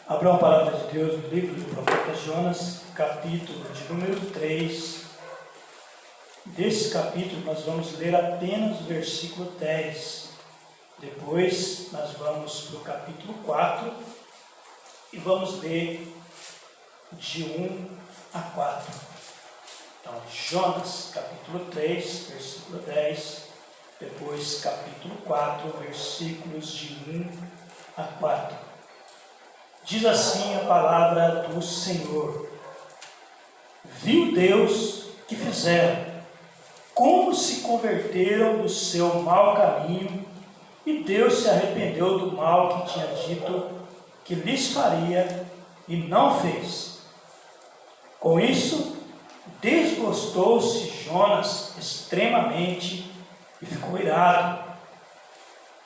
Abram a palavra de Deus no livro do profeta Jonas, capítulo de número 3. Desse capítulo nós vamos ler apenas o versículo 10. Depois nós vamos para o capítulo 4 e vamos ler de 1 a 4. Então, Jonas, capítulo 3, versículo 10. Depois, capítulo 4, versículos de 1 a 4. Diz assim a palavra do Senhor: Viu Deus que fizeram, como se converteram do seu mau caminho, e Deus se arrependeu do mal que tinha dito que lhes faria, e não fez. Com isso, desgostou-se Jonas extremamente e ficou irado,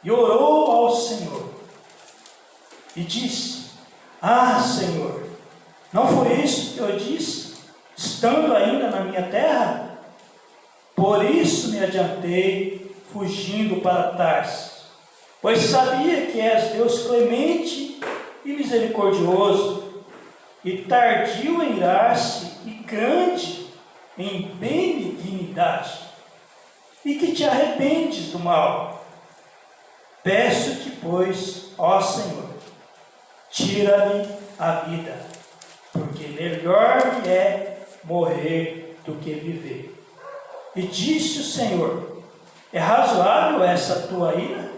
e orou ao Senhor, e disse: Ah, Senhor, não foi isso que eu disse, estando ainda na minha terra? Por isso me adiantei, fugindo para Tarsis, pois sabia que és Deus clemente e misericordioso, e tardio em irar-se e grande em benignidade, e que te arrependes do mal. Peço-te, pois, ó Senhor, tira-me a vida, porque melhor me é morrer do que viver. E disse o Senhor: É razoável essa tua ira?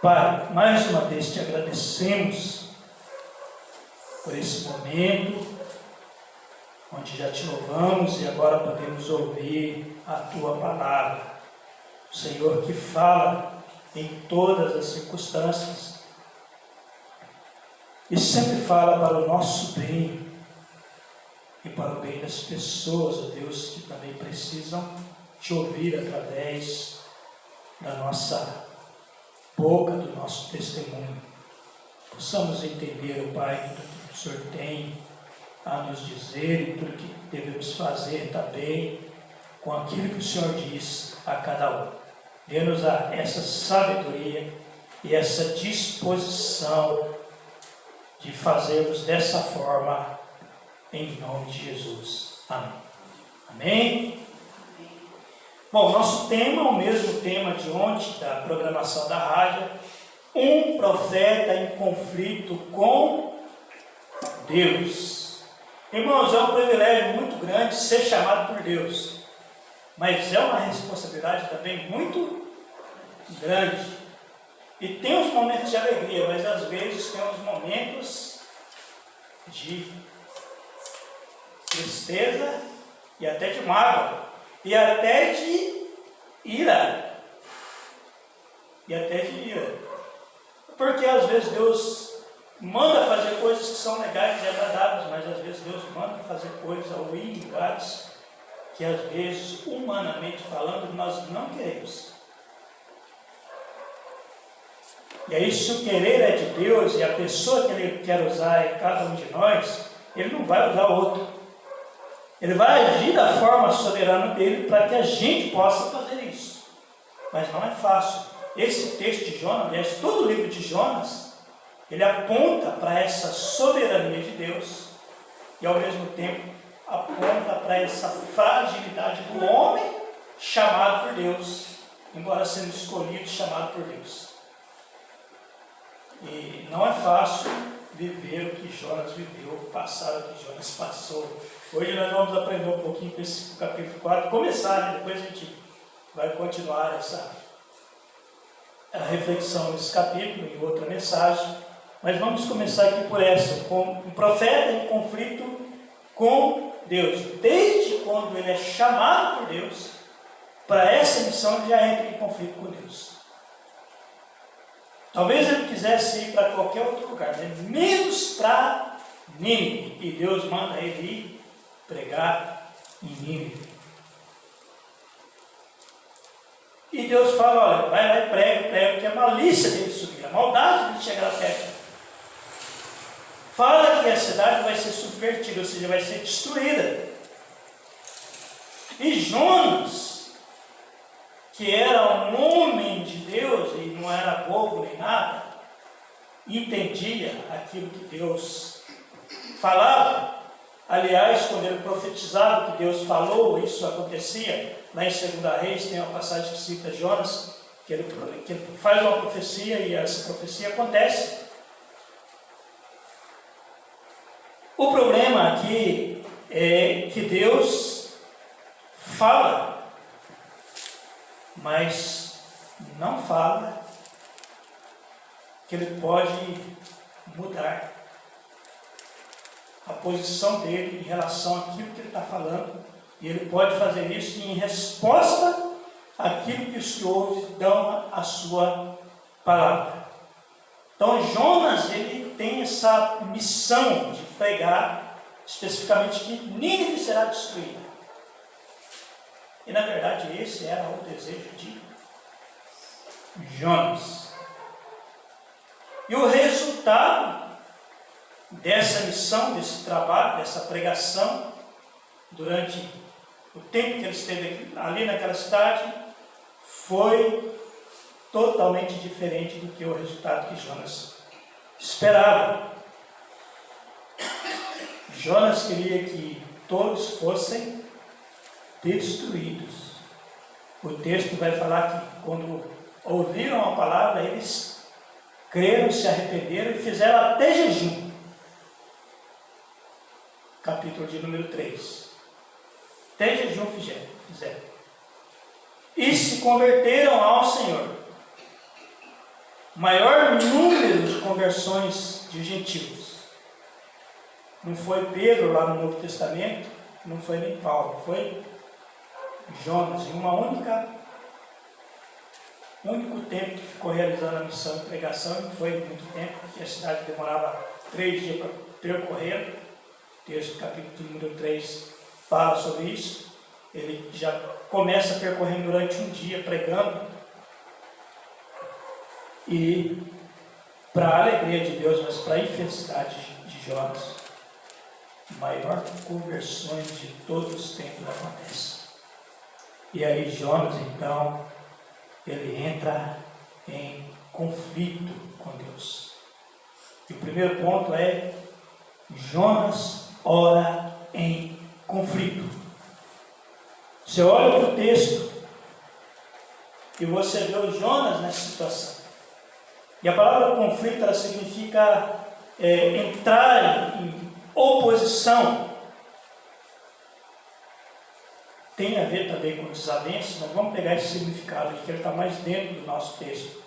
Pai, mais uma vez te agradecemos por esse momento, onde já te louvamos e agora podemos ouvir a tua palavra. O Senhor que fala em todas as circunstâncias e sempre fala para o nosso bem e para o bem das pessoas, ó Deus, que também precisam te ouvir através da nossa boca, do nosso testemunho. Possamos entender, ó Pai, tudo que o Senhor tem a nos dizer e tudo que devemos fazer também com aquilo que o Senhor diz a cada um. Dê-nos essa sabedoria e essa disposição de fazermos dessa forma, em nome de Jesus. Amém. Amém? Bom, nosso tema é o mesmo tema de ontem, da programação da rádio: um profeta em conflito com Deus. Irmãos, é um privilégio muito grande ser chamado por Deus, mas é uma responsabilidade também muito grande. E tem uns momentos de alegria, mas às vezes tem uns momentos de tristeza e até de mágoa, e até de ira. Porque às vezes Deus manda fazer coisas que são legais e agradáveis, mas às vezes Deus manda fazer coisas ou ir em lugares que às vezes, humanamente falando, nós não queremos. E aí, se o querer é de Deus e a pessoa que Ele quer usar é cada um de nós, Ele não vai usar outro. Ele vai agir da forma soberana dele para que a gente possa fazer isso. Mas não é fácil. Esse texto de Jonas, aliás, todo o livro de Jonas, ele aponta para essa soberania de Deus e ao mesmo tempo aponta para essa fragilidade do homem chamado por Deus, embora sendo escolhido, chamado por Deus. E não é fácil viver o que Jonas viveu, passar o que Jonas passou. Hoje nós vamos aprender um pouquinho com esse capítulo 4, começar, né? Depois a gente vai continuar a reflexão desse capítulo em outra mensagem, mas vamos começar aqui por essa, com um profeta em conflito com Deus. Desde quando ele é chamado por Deus, para essa missão ele já entra em conflito com Deus. Talvez ele quisesse ir para qualquer outro lugar, né? Menos para Nínive, e Deus manda ele ir pregar em Nínive. E Deus fala: olha, vai lá e prega, que a malícia dele subir, a maldade dele chegar até aqui. Fala que a cidade vai ser subvertida, ou seja, vai ser destruída. E Jonas, que era um homem de Deus e não era bobo nem nada, entendia aquilo que Deus falava. Aliás, quando ele profetizava o que Deus falou, isso acontecia. Lá em 2 Reis tem uma passagem que cita Jonas, que ele faz uma profecia e essa profecia acontece. O problema aqui é que Deus fala, mas não fala que ele pode mudar a posição dele em relação àquilo que ele está falando, e ele pode fazer isso em resposta àquilo que os que ouvem dão a sua palavra. Então Jonas, ele tem essa missão de pregar especificamente que Nínive será destruída. E na verdade esse era o desejo de Jonas. E o resultado dessa missão, desse trabalho, dessa pregação, durante o tempo que ele esteve ali naquela cidade, foi totalmente diferente do que o resultado que Jonas esperava. Jonas queria que todos fossem destruídos. O texto vai falar que quando ouviram a palavra, eles creram, se arrependeram e fizeram até jejum. Capítulo de número 3. Até jejum fizeram. E se converteram ao Senhor. Maior número de conversões de gentios. Não foi Pedro lá no Novo Testamento, não foi nem Paulo, foi Jonas. Em único tempo que ficou realizando a missão de pregação, e não foi muito tempo, porque a cidade demorava 3 dias para percorrer. O texto, capítulo número 3, fala sobre isso. Ele já começa percorrendo durante um dia, pregando. E, para a alegria de Deus, mas para a infelicidade de Jonas, maior conversões de todos os tempos acontece. E aí Jonas, então, ele entra em conflito com Deus. E o primeiro ponto é: Jonas ora em conflito. Você olha para o texto e você vê o Jonas nessa situação. E a palavra conflito, ela significa entrar em oposição. Tem a ver também com desavença, mas vamos pegar esse significado aqui, que ele está mais dentro do nosso texto.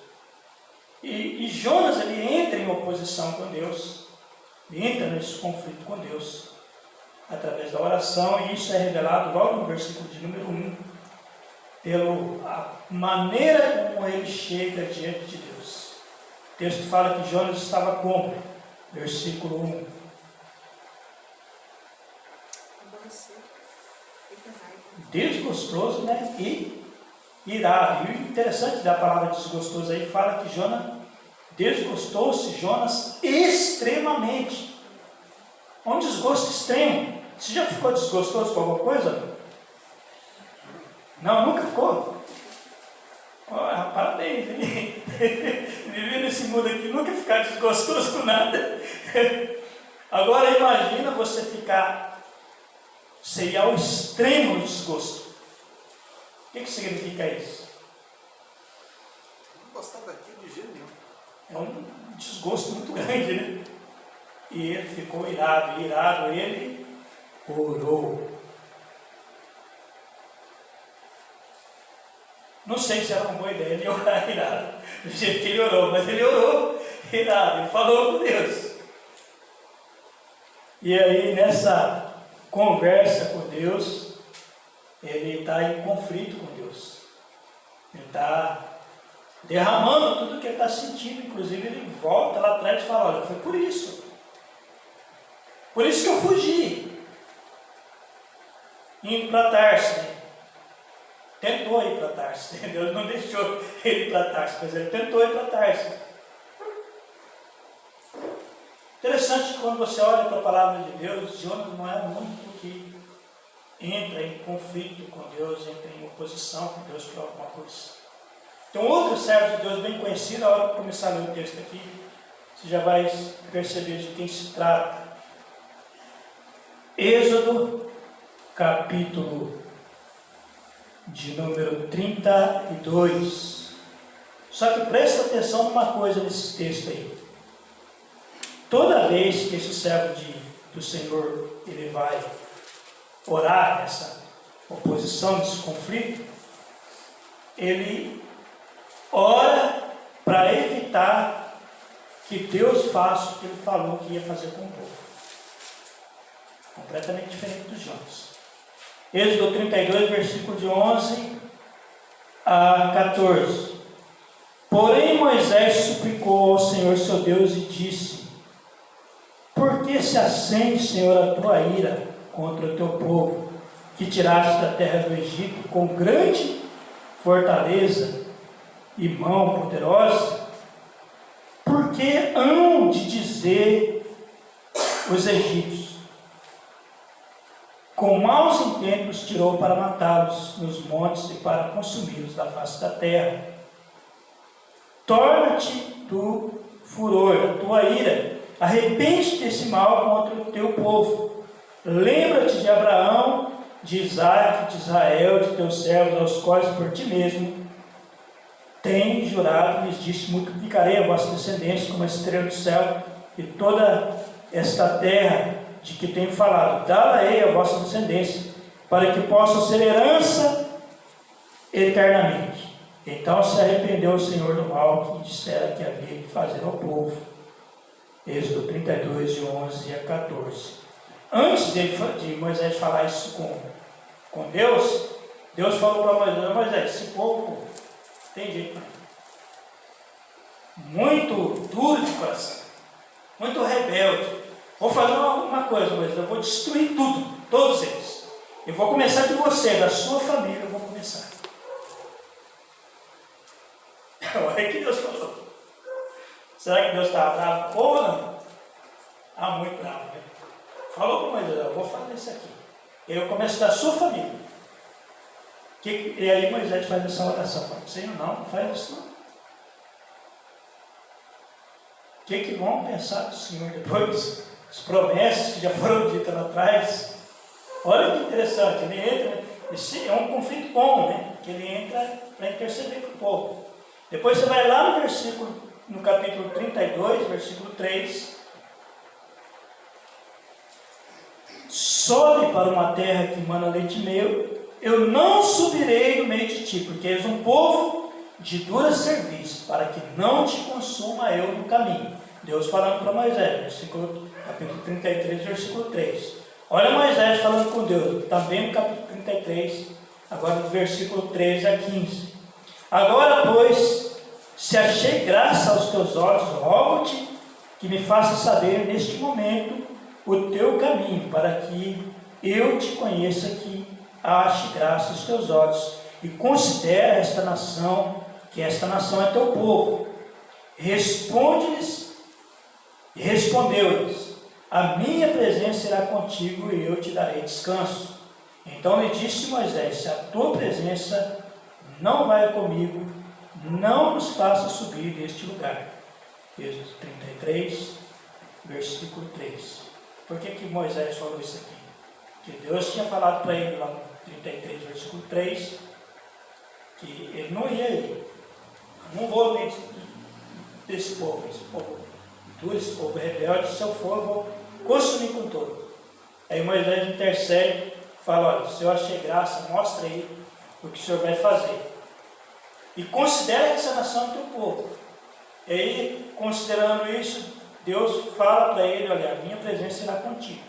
E Jonas, ele entra em oposição com Deus, entra nesse conflito com Deus, através da oração, e isso é revelado logo no versículo de número 1, pela maneira como ele chega diante de Deus. O texto fala que Jonas estava como? Versículo 1. Desgostoso, né? E irado. E o interessante da palavra desgostoso aí fala que Jonas desgostou-se, Jonas, extremamente. Um desgosto extremo. Você já ficou desgostoso com alguma coisa? Não, nunca ficou? Parabéns, viver nesse mundo aqui, nunca ficar desgostoso com nada. Agora imagina você seria ao extremo do desgosto. O que significa isso? Não gostar daquilo de jeito nenhum. É um desgosto muito grande, né? E ele ficou irado, ele orou. Não sei se era uma boa ideia ele orar irado, do jeito que ele orou, mas ele orou irado, ele falou com Deus. E aí, nessa conversa com Deus, ele está em conflito com Deus. Ele está derramando tudo que ele está sentindo. Inclusive, ele volta lá atrás e fala: olha, foi por isso que eu fugi, indo para Tarso, né? Tentou ir para Tarso, Deus não deixou ele ir para Tarso, mas ele tentou ir para Tarso. Interessante que quando você olha para a palavra de Deus, Jonas não é o único que entra em conflito com Deus, entra em oposição com Deus por alguma coisa. Tem um outro servo de Deus bem conhecido, a hora de começar a ler o texto aqui, você já vai perceber de quem se trata. Êxodo, capítulo de número 32. Só que presta atenção numa coisa nesse texto aí. Toda vez que esse servo do Senhor ele vai orar nessa oposição, nesse conflito, ele ora para evitar que Deus faça o que ele falou que ia fazer com o povo. Completamente diferente dos Jonas. Êxodo 32, versículo de 11 a 14. Porém Moisés suplicou ao Senhor seu Deus e disse: por que se acende, Senhor, a tua ira contra o teu povo, que tiraste da terra do Egito com grande fortaleza e mão poderosa? Porque hão de dizer os egípcios: com maus intentos tirou para matá-los nos montes e para consumi-los da face da terra. Torna-te do furor, da tua ira, arrepende-te desse mal contra o teu povo. Lembra-te de Abraão, de Isaque, de Israel, de teus servos, aos quais por ti mesmo tem jurado, lhes disse: multiplicarei a vossa descendência como a estrela do céu, e toda esta terra de que tenho falado, dá-la-ei a vossa descendência, para que possa ser herança eternamente. Então se arrependeu o Senhor do mal que dissera que havia de fazer ao povo. Êxodo 32, de 11 a 14. Antes de Moisés falar isso com Deus, Deus falou para Moisés: esse povo tem jeito muito duro de coração, muito rebelde. Vou fazer uma coisa, Moisés, eu vou destruir tudo, todos eles. Eu vou começar de você, da sua família, eu vou começar. Olha que Deus falou. Será que Deus estava bravo ou não? Ah, muito bravo, né? Falou para Moisés: eu vou fazer isso aqui. Eu começo da sua família. E aí Moisés faz essa oração. Fala: Senhor, não faz isso não. O que vão pensar do Senhor depois? As promessas que já foram ditas lá atrás. Olha que interessante, ele entra, esse é um conflito bom, né? Que ele entra para interceder com o povo. Depois você vai lá no capítulo 32, versículo 3. Sobe para uma terra que emana leite e mel, eu não subirei no meio de ti, porque és um povo de dura serviço, para que não te consuma eu no caminho. Deus falando para Moisés, capítulo 33, versículo 3. Olha Moisés falando com Deus, também no capítulo 33, agora no versículo 13 a 15. Agora, pois, se achei graça aos teus olhos, rogo-te que me faça saber neste momento o teu caminho, para que eu te conheça, que ache graça aos teus olhos, e considera esta nação, que esta nação é teu povo. Responde-lhes, e respondeu-lhes: a minha presença irá contigo e eu te darei descanso. Então lhe disse Moisés: se a tua presença não vai comigo, não nos faça subir deste lugar. Êxodo 33, versículo 3. Por que Moisés falou isso aqui? Porque Deus tinha falado para ele lá no 33, versículo 3, que ele não ia ir. Eu não vou nem desse povo, esse povo rebelde, se eu for, eu vou consumir com todo. Aí Moisés intercede, fala: olha, se eu achei graça, mostra aí o que o Senhor vai fazer. E considera que essa nação é teu povo. E aí, considerando isso, Deus fala para ele: olha, a minha presença irá contigo.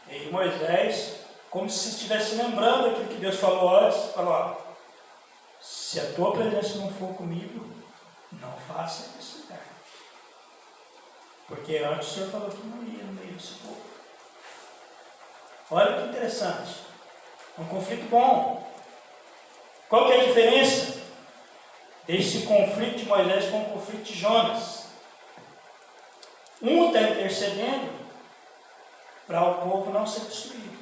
E aí Moisés, como se estivesse lembrando aquilo que Deus falou antes, falou: ó, se a tua presença não for comigo, não faça isso lugar. Porque antes o Senhor falou que não ia no meio desse povo. Olha que interessante. Um conflito bom. Qual que é a diferença desse conflito de Moisés com o conflito de Jonas? Um está intercedendo para o povo não ser destruído.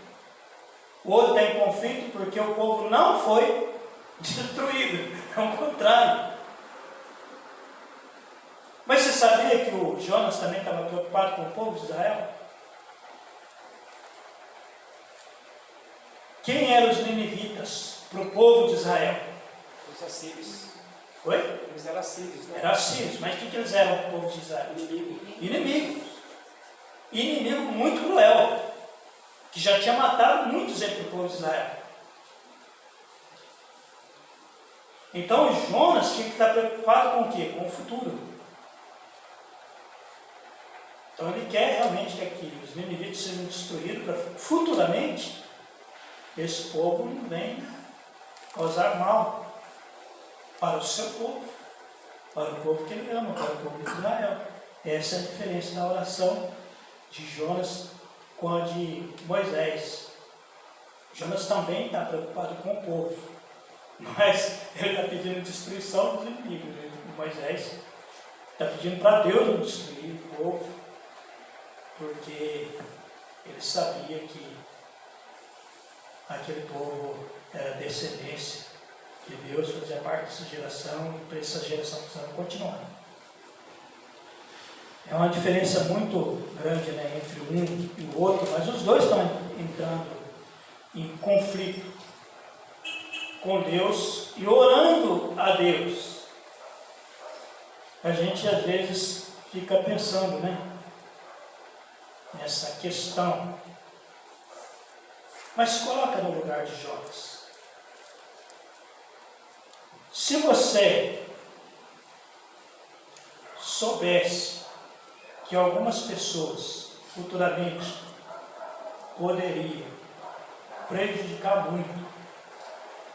O outro está em conflito porque o povo não foi destruído. É o contrário. Mas você sabia que o Jonas também estava preocupado com o povo de Israel? Quem eram os ninivitas para o povo de Israel? Os assírios. Oi? Eles eram assírios, né? Eram assírios, mas o que eles eram para o povo de Israel? Inimigos. Inimigo muito cruel, que já tinha matado muitos entre o povo de Israel. Então Jonas tinha que estar preocupado com o quê? Com o futuro. Então ele quer realmente que os ninivitas sejam destruídos para futuramente esse povo não venha causar mal para o seu povo, para o povo que ele ama, para o povo de Israel. Essa é a diferença da oração de Jonas com a de Moisés. Jonas também está preocupado com o povo, mas ele está pedindo destruição dos inimigos. Moisés está pedindo para Deus não destruir o povo, porque ele sabia que aquele povo era descendência de Deus, fazia parte dessa geração, e para essa geração precisava continuar. É uma diferença muito grande, né, entre um e o outro, mas os dois estão entrando em conflito com Deus e orando a Deus. A gente às vezes fica pensando, né, nessa questão, mas se coloca no lugar de Jonas. Se você soubesse que algumas pessoas futuramente poderiam prejudicar muito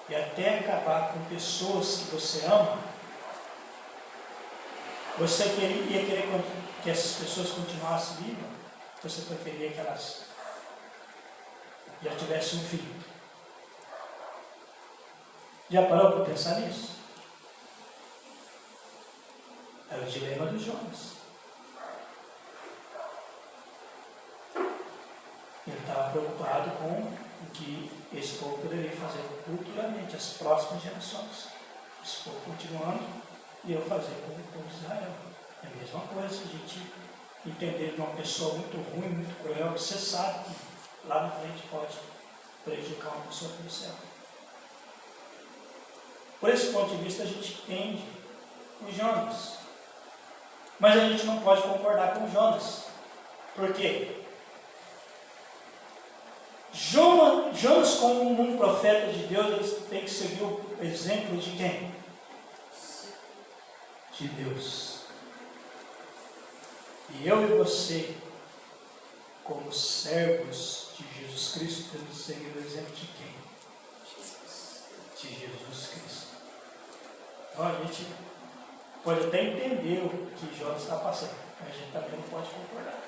e até acabar com pessoas que você ama, você ia querer que essas pessoas continuassem vivas? Você preferia que elas já tivessem um filho? Já parou para pensar nisso? É o dilema dos Jonas. Ele estava preocupado com o que esse povo poderia fazer futuramente, as próximas gerações. Esse povo continuando e eu fazer com o povo de Israel. É a mesma coisa, a gente entender de uma pessoa muito ruim, muito cruel, você sabe que lá na frente pode prejudicar uma pessoa pelo céu. Por esse ponto de vista, a gente entende o Jonas. Mas a gente não pode concordar com o Jonas. Por quê? Jonas, como um profeta de Deus, ele tem que seguir o exemplo de quem? De Deus. E eu e você, como servos de Jesus Cristo, temos que seguir o exemplo de quem? De Jesus Cristo. Então a gente pode até entender o que Jonas está passando, mas a gente também não pode concordar.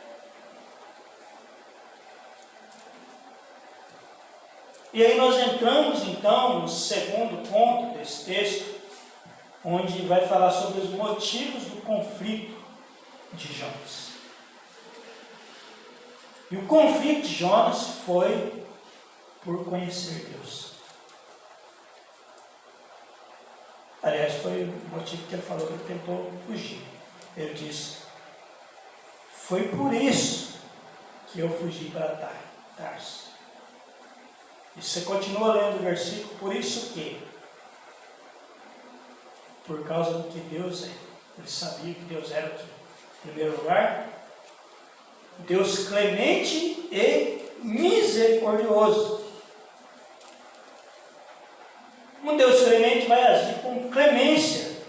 E aí nós entramos então no segundo ponto desse texto, onde vai falar sobre os motivos do conflito de Jonas. E o conflito de Jonas foi por conhecer Deus. Aliás, foi o motivo que ele falou que ele tentou fugir. Ele disse: foi por isso que eu fugi para Tarso. E você continua lendo o versículo, por isso que? Por causa do que Deus é. Ele sabia que Deus era o que? Em primeiro lugar, Deus clemente e misericordioso. Um Deus clemente vai agir com clemência.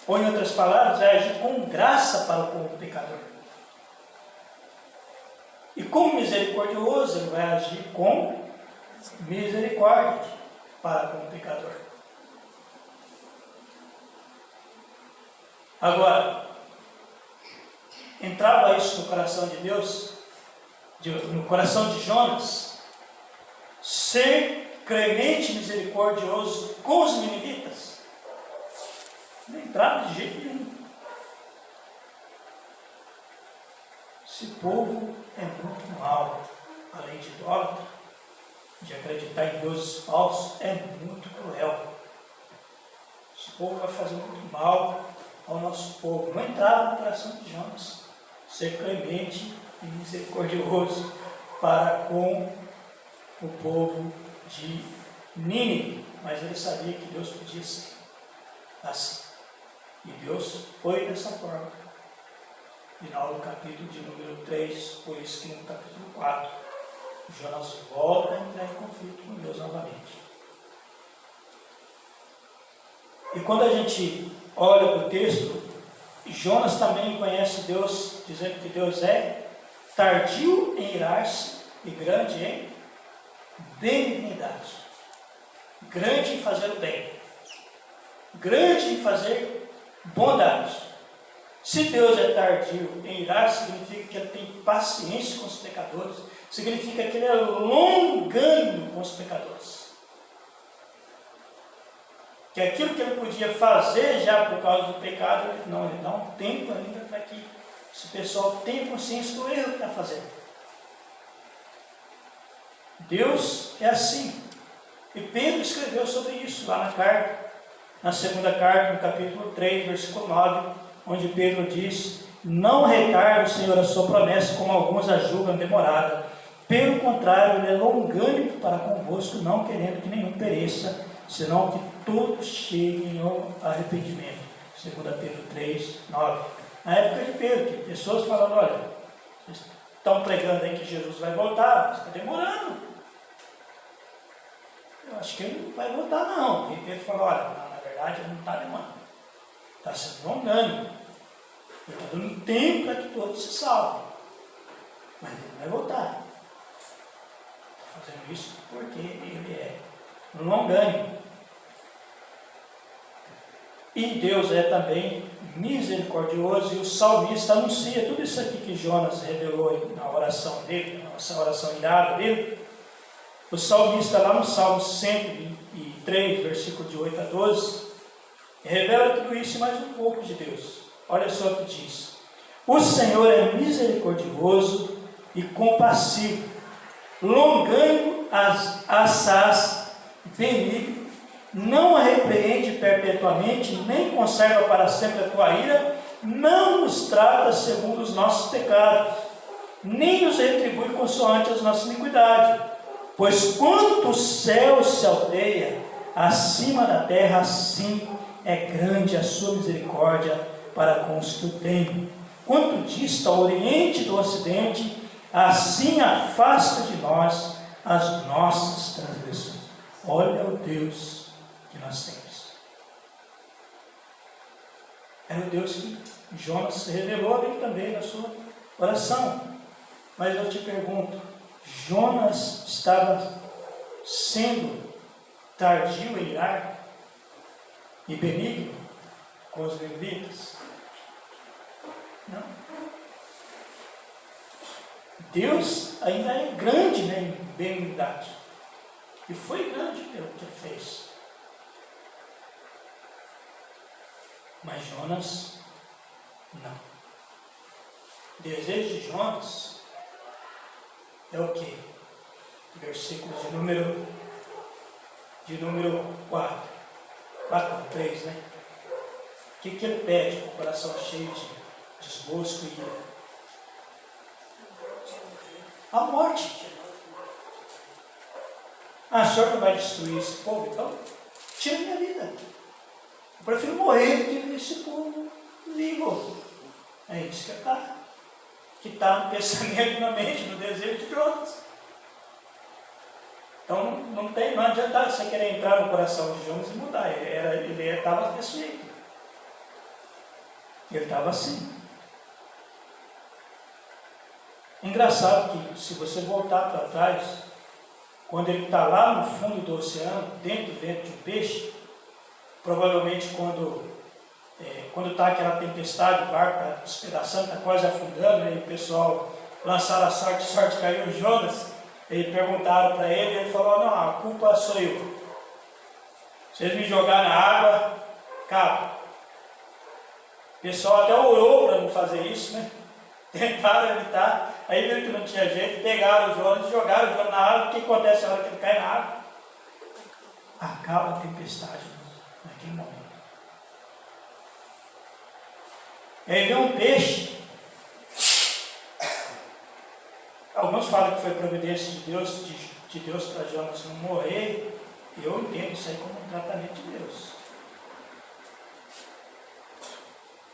Ou em outras palavras, vai agir com graça para o povo pecador. E como misericordioso, ele vai agir com misericórdia para com o pecador. Agora, entrava isso no coração de Deus, no coração de Jonas, ser clemente e misericordioso com os ninivitas? Não entrava de jeito nenhum. Esse povo é muito mau, além de idólatra, de acreditar em deuses falsos, é muito cruel. Esse povo vai fazer muito mal ao nosso povo. Não entrava no coração de Jonas ser clemente e misericordioso para com o povo de Nínive, mas ele sabia que Deus podia ser assim. E Deus foi dessa forma. Final do capítulo de número 3, por isso que no capítulo 4, Jonas volta a entrar em conflito com Deus novamente. E quando a gente olha para o texto, Jonas também conhece Deus, dizendo que Deus é tardio em irar-se e grande em benignidade. Grande em fazer o bem. Grande em fazer bondade. Se Deus é tardio em irar, significa que Ele tem paciência com os pecadores. Significa que Ele é longânimo com os pecadores. Que aquilo que Ele podia fazer já por causa do pecado, Ele dá um tempo ainda para que esse pessoal tenha consciência do erro que está fazendo. Deus é assim. E Pedro escreveu sobre isso lá na carta, na segunda carta, no capítulo 3, versículo 9, onde Pedro diz: não retarda o Senhor a sua promessa, como alguns a julgam demorada. Pelo contrário, Ele é longânimo para convosco, não querendo que nenhum pereça, senão que todos cheguem ao arrependimento. 2 Pedro 3, 9. Na época de Pedro, que pessoas falando: olha, vocês estão pregando aí que Jesus vai voltar, mas está demorando. Eu acho que Ele não vai voltar não. E Pedro falou: olha, não, na verdade Ele não está demorando. Está sendo longânimo. Ele está dando tempo para que todos se salvem. Mas Ele não vai voltar. Está fazendo isso porque Ele é longânimo. E Deus é também misericordioso, e o salmista anuncia tudo isso aqui que Jonas revelou na oração dele, na nossa oração irada dele. O salmista lá no Salmo 103, versículo de 8 a 12, revela tudo isso e mais um pouco de Deus. Olha só o que diz: o Senhor é misericordioso e compassivo, longânimo assaz, benigno, não a repreende perpetuamente, nem conserva para sempre a tua ira, não nos trata segundo os nossos pecados, nem nos retribui consoante as nossas iniquidades. Pois quanto o céu se alteia acima da terra, assim é grande a sua misericórdia para com os que o temem. Quanto dista o oriente do ocidente, assim afasta de nós as nossas transgressões. Olha o Deus que nós temos. Era o Deus que Jonas revelou ali também na sua oração. Mas eu te pergunto, Jonas estava sendo tardio em irar e benigno com os ninivitas? Não. Deus ainda é grande, né, em benignidade. E foi grande pelo que ele fez. Mas Jonas, não. O desejo de Jonas é o que? Versículo de número 4, 3, né? O que ele pede com o coração cheio de desgosto e ira? A morte. Ah, o Senhor não vai destruir esse povo? Então, tira minha vida. Eu prefiro morrer do que ver esse povo vivo. É isso que está no pensamento, na mente, no desejo de Jonas. Então não adianta você querer entrar no coração de Jonas e mudar. Ele estava desse jeito. Ele estava assim. Engraçado que, se você voltar para trás, quando ele está lá no fundo do oceano, dentro do ventre de um peixe, provavelmente quando está aquela tempestade, o barco está despedaçando, está quase afundando, e o pessoal lançaram a sorte caiu o Jonas, e perguntaram para ele, e ele falou: não, a culpa sou eu. Vocês me jogaram na água, acaba. O pessoal até orou para não fazer isso, né? Tentaram evitar, aí viram que não tinha jeito, pegaram o Jonas e jogaram o Jonas na água. O que acontece na hora que ele cai na água? Acaba a tempestade naquele momento. E aí vem um peixe. Alguns falam que foi providência de Deus para Jonas não morrer. Eu entendo isso aí como um tratamento de Deus.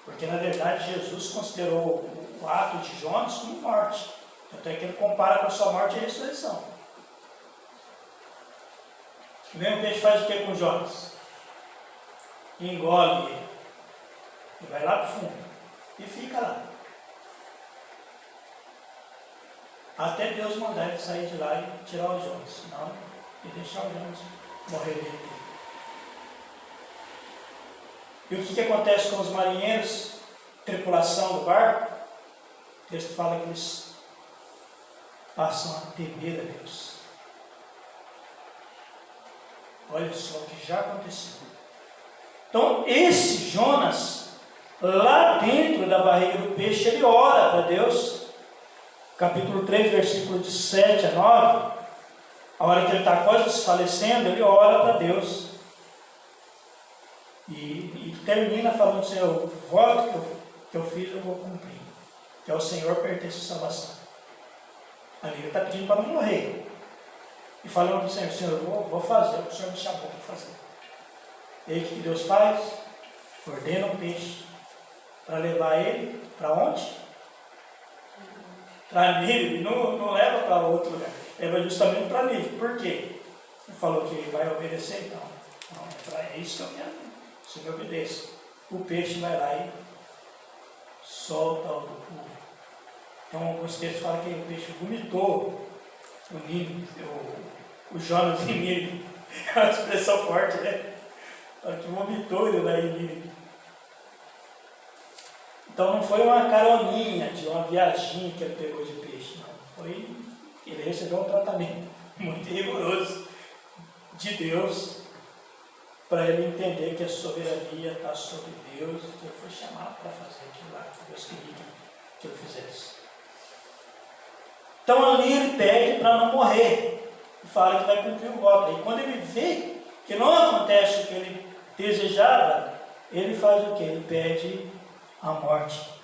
Porque na verdade Jesus considerou o ato de Jonas como morte. Tanto é que ele compara com a sua morte e ressurreição. Vem o peixe, faz o que com Jonas? Engole ele. E vai lá para o fundo. E fica lá. Até Deus mandar ele sair de lá e tirar o Jonas. Senão, e deixar o Jonas morrer dele. E o que acontece com os marinheiros? Tripulação do barco? O texto fala que eles passam a temer a Deus. Olha só o que já aconteceu. Então, esse Jonas, lá dentro da barriga do peixe, ele ora para Deus. Capítulo 3, versículo de 7 a 9. A hora que ele está quase desfalecendo, ele ora para Deus. E termina falando: Senhor, o voto que eu fiz eu vou cumprir. Que ao Senhor pertence a salvação. Ali ele está pedindo para não morrer. E falando para o Senhor: Senhor, eu vou fazer o que o Senhor me chamou para fazer. E aí o que Deus faz? Ordena um peixe para levar ele para onde? Para Nínive. Não leva para outro lugar. Leva justamente para Nínive. Por quê? Ele falou que vai obedecer, então. Não, é isso que eu quero. Se me obedeça. O peixe vai lá e solta o. Então alguns textos falam que o peixe vomitou o Nínive, o Jonas em Nínive. É uma expressão forte, né? Fala que vomitou ele lá em Nínive. Então não foi uma caroninha de uma viaginha que ele pegou de peixe, não. Ele recebeu um tratamento muito rigoroso de Deus para ele entender que a soberania está sobre Deus e que ele foi chamado para fazer aquilo lá que Deus queria que ele fizesse. Então ali ele pede para não morrer e fala que vai cumprir o voto. E quando ele vê que não acontece o que ele desejava, ele faz o que? Ele pede a morte.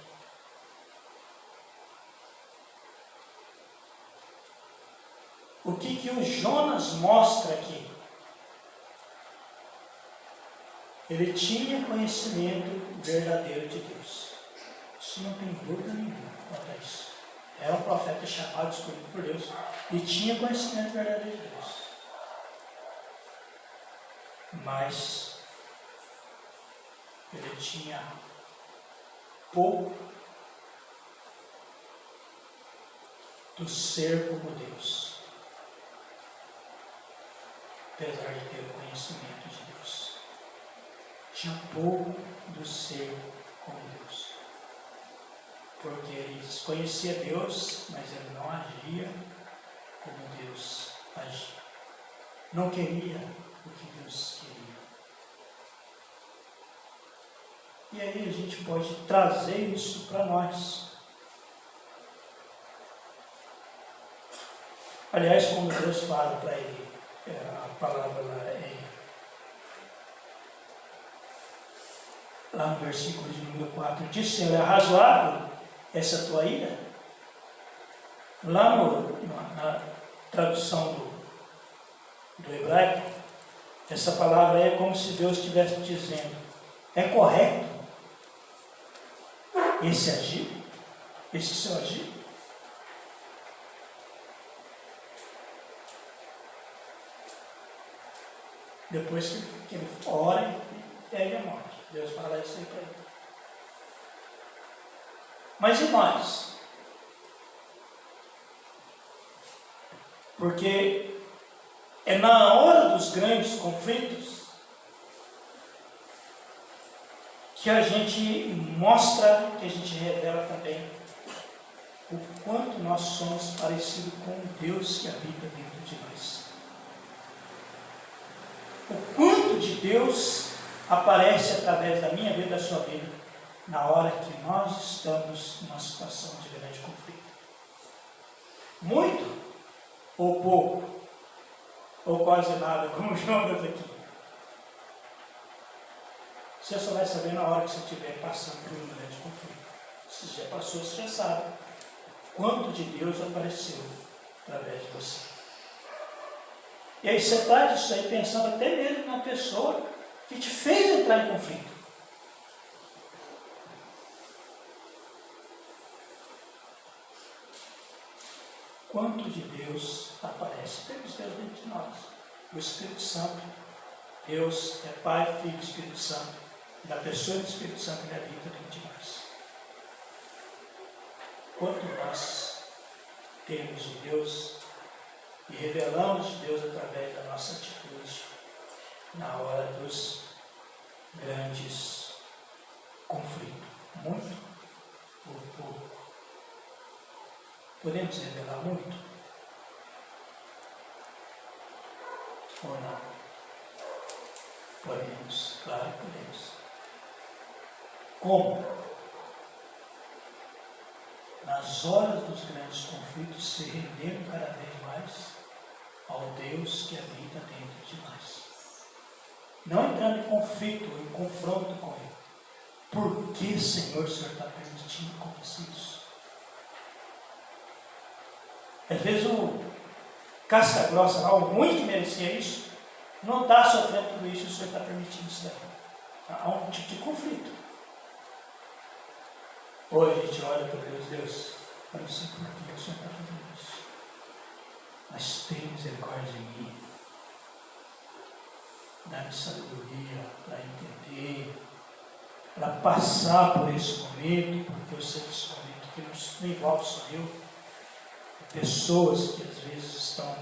O que o Jonas mostra aqui? Ele tinha conhecimento verdadeiro de Deus. Isso não tem dúvida nenhuma quanto a isso. Era um profeta chamado, escolhido por Deus, e tinha conhecimento verdadeiro de Deus. Mas ele tinha pouco do ser como Deus, apesar de ter o conhecimento de Deus. Tinha pouco do ser como Deus, porque ele conhecia Deus, mas ele não agia como Deus agia. Não queria o que Deus queria. E aí a gente pode trazer isso para nós. Aliás, como Deus fala para ele, a palavra lá no versículo de número 4, diz: Senhor, é razoável essa tua ira? Lá na tradução do hebraico, essa palavra é como se Deus estivesse dizendo: é correto esse agir? Esse seu agir? Depois que ele ora e pede a morte. Deus fala isso aí para ele. Mas e nós? Porque é na hora dos grandes conflitos que a gente mostra, que a gente revela também o quanto nós somos parecidos com o Deus que habita dentro de nós. O quanto de Deus aparece através da minha vida e da sua vida na hora que nós estamos numa situação de grande conflito. Muito ou pouco, ou quase nada, como Jonas aqui. Você só vai saber na hora que você estiver passando por um grande conflito. Se já passou, você já sabe. Quanto de Deus apareceu através de você. E aí você traz isso aí pensando até mesmo na pessoa que te fez entrar em conflito. Quanto de Deus aparece? Temos Deus dentro de nós. O Espírito Santo. Deus é Pai, Filho e Espírito Santo. E na pessoa do Espírito Santo ele habita dentro de nós. Quanto nós temos de Deus e revelamos de Deus através da nossa atitude na hora dos grandes conflitos. Muito ou pouco? Podemos revelar muito? Ou não? Podemos, claro que podemos. Como? Nas horas dos grandes conflitos, se rendendo cada vez mais ao Deus que habita dentro de nós. Não entrando em conflito, em confronto com Ele. Por que, Senhor, o Senhor está permitindo acontecer isso? Às vezes o casca grossa lá, o ruim que merecia isso, não está sofrendo tudo isso e o Senhor está permitindo isso daí. Há um tipo de conflito. Hoje a gente olha para Deus, eu não sei por que o Senhor está fazendo isso, mas tem misericórdia de mim. Dá-me sabedoria para entender, para passar por esse momento, porque eu sei que esse momento que não envolve só eu, pessoas que às vezes estão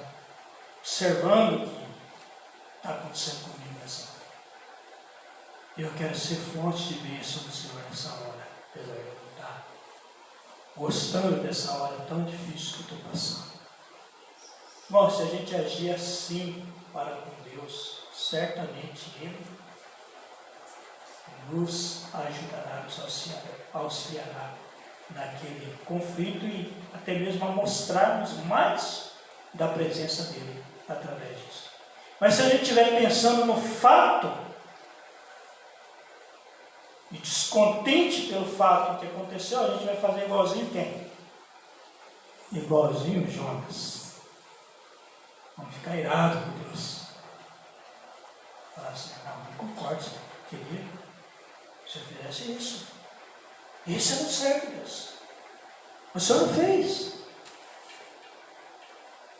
observando o que está acontecendo comigo nessa hora. Eu quero ser fonte de bênção do Senhor nessa hora, apesar de eu não estar gostando dessa hora tão difícil que eu estou passando. Bom, se a gente agir assim para com Deus, certamente Ele nos ajudará, nos auxiliará naquele conflito e até mesmo a mostrarmos mais da presença dele através disso. Mas se a gente estiver pensando no fato e descontente pelo fato que aconteceu, a gente vai fazer igualzinho quem? Igualzinho Jonas. Vamos ficar irados com Deus. Falar assim, não concordo, Senhor. Queria que o Senhor fizesse isso. Isso não serve, Deus. O Senhor não fez.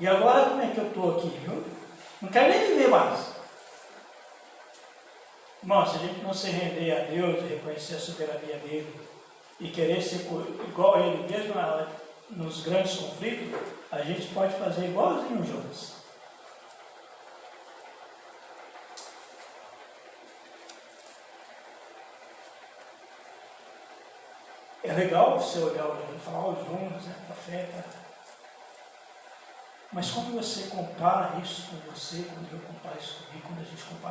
E agora como é que eu estou aqui, viu? Não quero nem viver mais. Irmão, se a gente não se render a Deus e reconhecer a soberania dele e querer ser igual a ele mesmo nos grandes conflitos, a gente pode fazer igualzinho o Jonas. É legal você olhar e falar, o Jonas é profeta. Mas quando você compara isso com você, quando eu comparo isso comigo, quando a gente compara